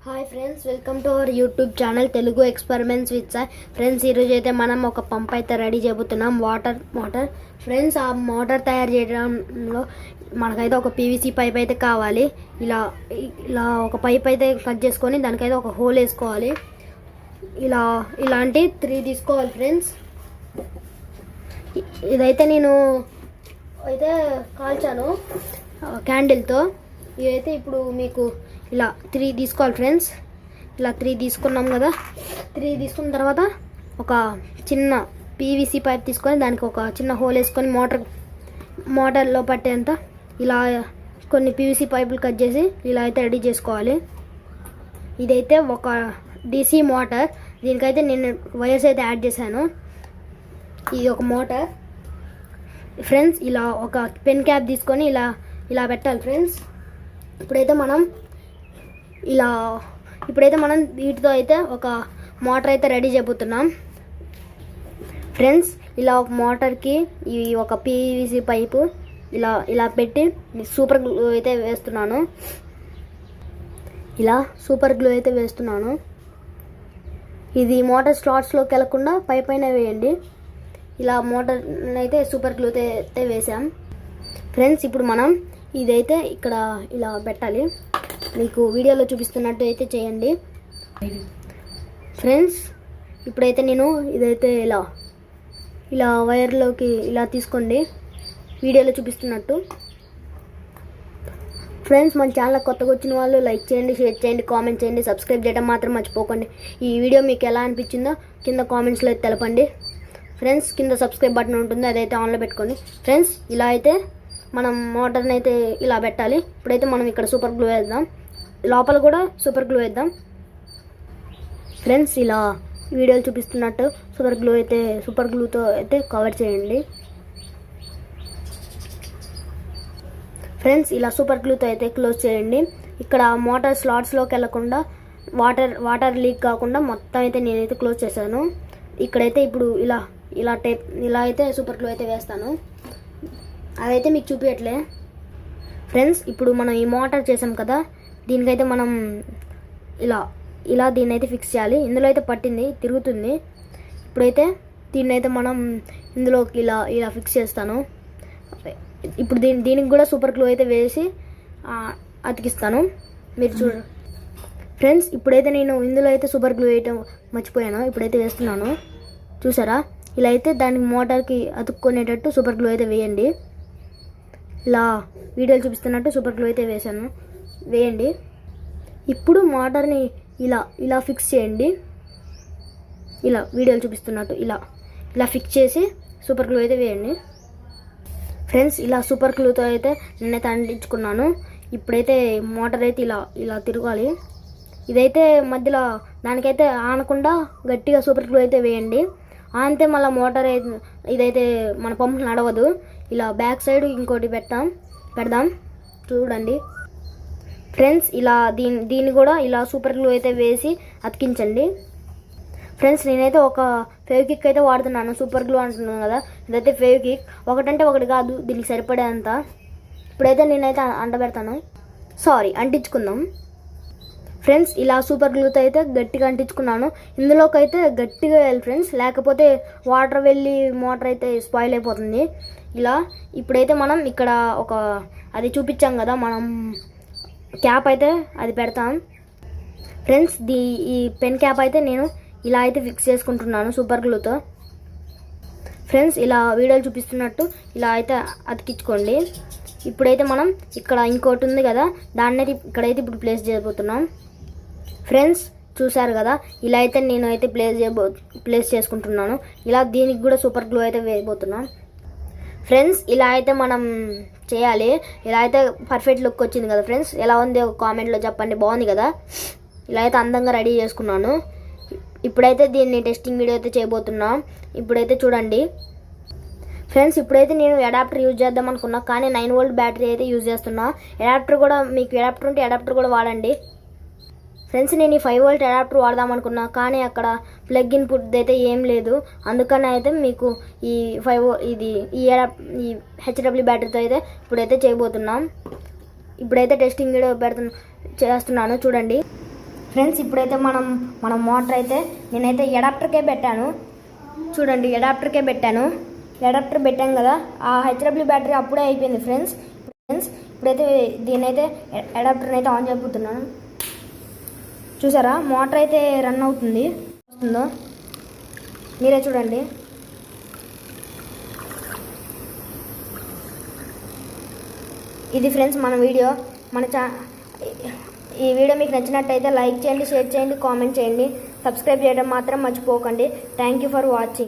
Hi friends, welcome to our YouTube channel Telugu experiments with Sai. Friends, ఈరోజు అయితే మనం ఒక పంప్ అయితే రెడీ చేయబోతున్నాం. వాటర్ ఫ్రెండ్స్, ఆ మోటార్ తయారు చేయడంలో మనకైతే ఒక పీవీసీ పైప్ అయితే కావాలి. ఇలా ఇలా ఒక పైప్ అయితే కట్ చేసుకొని దానికైతే ఒక హోల్ వేసుకోవాలి. ఇలాంటి 3 తీసుకోవాలి ఫ్రెండ్స్. ఇదైతే నేను అయితే కాల్చాను క్యాండిల్తో. ఇదైతే ఇప్పుడు మీకు ఇలా 3 తీసుకోవాలి ఫ్రెండ్స్. ఇలా 3 తీసుకున్నాం కదా. 3 తీసుకున్న తర్వాత ఒక చిన్న పీవీసీ పైప్ తీసుకొని దానికి ఒక చిన్న హోల్ వేసుకొని మోటార్లో పట్టేంత ఇలా కొన్ని పీవీసీ పైపులు కట్ చేసి ఇలా అయితే రెడీ చేసుకోవాలి. ఇదైతే ఒక డీసీ మోటార్. దీనికైతే నేను వైర్స్ అయితే యాడ్ చేశాను. ఇది ఒక మోటార్ ఫ్రెండ్స్. ఇలా ఒక పెన్ క్యాప్ తీసుకొని ఇలా పెట్టాలి ఫ్రెండ్స్. ఇప్పుడైతే మనం వీటితో అయితే ఒక మోటార్ అయితే రెడీ చేయబోతున్నాం ఫ్రెండ్స్. ఇలా ఒక మోటార్కి ఈ ఒక పీవీసీ పైపు ఇలా పెట్టి సూపర్ గ్లూ అయితే వేస్తున్నాను. ఇలా సూపర్ గ్లూ అయితే వేస్తున్నాను. ఇది మోటార్ స్లాట్స్లోకి వెళ్ళకుండా పైన వేయండి. ఇలా మోటార్ అయితే సూపర్ గ్లూ అయితే వేసాం ఫ్రెండ్స్. ఇప్పుడు మనం ఇదైతే ఇక్కడ ఇలా పెట్టాలి. మీకు వీడియోలో చూపిస్తున్నట్టు అయితే చేయండి ఫ్రెండ్స్. ఇప్పుడైతే నేను ఇదైతే ఇలా వైర్లోకి ఇలా తీసుకోండి వీడియోలో చూపిస్తున్నట్టు ఫ్రెండ్స్. మన ఛానల్ కొత్తగా వచ్చిన వాళ్ళు లైక్ చేయండి, షేర్ చేయండి, కామెంట్ చేయండి, సబ్స్క్రైబ్ చేయడం మాత్రం మర్చిపోకండి. ఈ వీడియో మీకు ఎలా అనిపించిందో కింద కామెంట్స్లో అయితే తెలపండి ఫ్రెండ్స్. కింద సబ్స్క్రైబ్ బటన్ ఉంటుంది, అదైతే ఆన్లో పెట్టుకోండి ఫ్రెండ్స్. ఇలా అయితే మనం మోటార్ని అయితే ఇలా పెట్టాలి. ఇప్పుడైతే మనం ఇక్కడ సూపర్ గ్లూ వేద్దాం, లోపల కూడా సూపర్ గ్లూ వేద్దాం ఫ్రెండ్స్. ఇలా వీడియోలు చూపిస్తున్నట్టు సూపర్ గ్లూతో అయితే కవర్ చేయండి ఫ్రెండ్స్. ఇలా సూపర్ గ్లూతో అయితే క్లోజ్ చేయండి. ఇక్కడ మోటార్ స్లాట్స్లోకి వెళ్ళకుండా వాటర్ లీక్ కాకుండా మొత్తం అయితే నేనైతే క్లోజ్ చేశాను. ఇక్కడైతే ఇప్పుడు ఇలా అయితే సూపర్ గ్లూ అయితే వేస్తాను. అదైతే మీకు చూపించట్లే ఫ్రెండ్స్. ఇప్పుడు మనం ఈ మోటార్ చేసాం కదా, దీనికైతే మనం ఇలా దీన్ని అయితే ఫిక్స్ చేయాలి. ఇందులో అయితే పట్టింది, తిరుగుతుంది. ఇప్పుడైతే దీన్ని అయితే మనం ఇందులోకి ఇలా ఫిక్స్ చేస్తాను. ఇప్పుడు దీనికి కూడా సూపర్ గ్లూ అయితే వేసి అతికిస్తాను. మీరు చూడండి ఫ్రెండ్స్. ఇప్పుడైతే నేను ఇందులో అయితే సూపర్ గ్లూ వేయటం మర్చిపోయాను. ఇప్పుడైతే వేస్తున్నాను, చూసారా? ఇలా అయితే దానికి మోటార్కి అతుక్కునేటట్టు సూపర్ గ్లూ అయితే వేయండి. ఇలా వీడియోలు చూపిస్తున్నట్టు సూపర్ గ్లూ అయితే వేయండి. ఇప్పుడు మోటార్ని ఇలా ఫిక్స్ చేయండి. ఇలా వీడియోలు చూపిస్తున్నట్టు ఇలా ఫిక్స్ చేసి సూపర్ గ్లూ అయితే వేయండి ఫ్రెండ్స్. ఇలా సూపర్ గ్లూతో అయితే నేనైతే అంటించుకున్నాను. ఇప్పుడైతే మోటార్ అయితే ఇలా తిరగాలి. ఇదైతే మధ్యలో దానికైతే ఆనకుండా గట్టిగా సూపర్ గ్లూ అయితే వేయండి. అంతే మళ్ళీ మోటార్ ఇదైతే మన పంప్ నడవదు. ఇలా బ్యాక్ సైడ్ ఇంకోటి పెడదాం చూడండి ఫ్రెండ్స్. ఇలా దీన్ని కూడా ఇలా సూపర్ గ్లూ అయితే వేసి అతికించండి ఫ్రెండ్స్. నేనైతే ఒక ఫెవిక్విక్ అయితే వాడుతున్నాను. సూపర్ గ్లూ అంటున్నాను కదా, ఇదైతే ఫెవిక్విక్. ఒకటంటే ఒకటి కాదు, దీనికి సరిపడేంత. ఇప్పుడైతే నేనైతే అంటించుకుందాం ఫ్రెండ్స్. ఇలా సూపర్ గ్లూతో అయితే గట్టిగా అంటించుకున్నాను. ఇందులోకి అయితే గట్టిగా వేయాలి ఫ్రెండ్స్, లేకపోతే వాటర్ వెళ్ళి మోటార్ అయితే స్పాయిల్ అయిపోతుంది. ఇప్పుడైతే మనం ఇక్కడ అది చూపించాం కదా, మనం క్యాప్ అయితే అది పెడతాం ఫ్రెండ్స్. ఈ పెన్ క్యాప్ అయితే నేను ఇలా అయితే ఫిక్స్ చేసుకుంటున్నాను సూపర్ గ్లూతో ఫ్రెండ్స్. ఇలా వీడియోలు చూపిస్తున్నట్టు ఇలా అయితే అతికించుకోండి. ఇప్పుడైతే మనం ఇక్కడ ఇంకోటి ఉంది కదా, దాన్ని అయితే ఇక్కడైతే ఇప్పుడు ప్లేస్ చేయబోతున్నాం ఫ్రెండ్స్. చూసారు కదా, ఇలా అయితే నేను అయితే ప్లేస్ చేసుకుంటున్నాను. ఇలా దీనికి కూడా సూపర్ గ్లూ అయితే వేయబోతున్నాం ఫ్రెండ్స్. ఇలా అయితే మనం చేయాలి. ఇలా అయితే పర్ఫెక్ట్ లుక్ వచ్చింది కదా ఫ్రెండ్స్. ఎలా ఉంది కామెంట్లో చెప్పండి. బాగుంది కదా? ఇలా అయితే అందంగా రెడీ చేసుకున్నాను. ఇప్పుడైతే దీన్ని టెస్టింగ్ వీడియో అయితే చేయబోతున్నాం. ఇప్పుడైతే చూడండి ఫ్రెండ్స్. ఇప్పుడైతే నేను అడాప్టర్ యూజ్ చేద్దాం అనుకున్నా, కానీ 9 వోల్ట్ బ్యాటరీ అయితే యూజ్ చేస్తున్నా. అడాప్టర్ కూడా మీకు అడాప్టర్ ఉంటే అడాప్టర్ కూడా వాడండి ఫ్రెండ్స్. నేను ఈ 5 వోల్ట్ అడాప్టర్ వాడదాం అనుకున్నా, కానీ అక్కడ ప్లగ్ ఇన్పుట్ అయితే ఏం లేదు. అందుకని అయితే మీకు ఈ హెచ్డబ్ల్యూ బ్యాటరీతో అయితే ఇప్పుడైతే చేయబోతున్నాం. ఇప్పుడైతే టెస్టింగ్ వీడియో చేస్తున్నాను చూడండి ఫ్రెండ్స్ ఇప్పుడైతే మన మోటార్ అయితే నేనైతే అడాప్టర్కే పెట్టాను. చూడండి, అడాప్టర్కే పెట్టాను. అడాప్టర్ పెట్టాం కదా, ఆ హెచ్డబ్ల్యూ బ్యాటరీ అప్పుడే అయిపోయింది ఫ్రెండ్స్. ఇప్పుడైతే దీనైతే అడాప్టర్ని అయితే ఆన్ చేయబోతున్నాను. చూసారా మోటార్ అయితే రన్ అవుతుంది, వస్తుందో మీరే చూడండి. ఇది ఫ్రెండ్స్ మన వీడియో. ఈ వీడియో మీకు నచ్చినట్టయితే లైక్ చేయండి, షేర్ చేయండి, కామెంట్ చేయండి, సబ్స్క్రైబ్ చేయడం మాత్రం మర్చిపోకండి. Thank you for watching.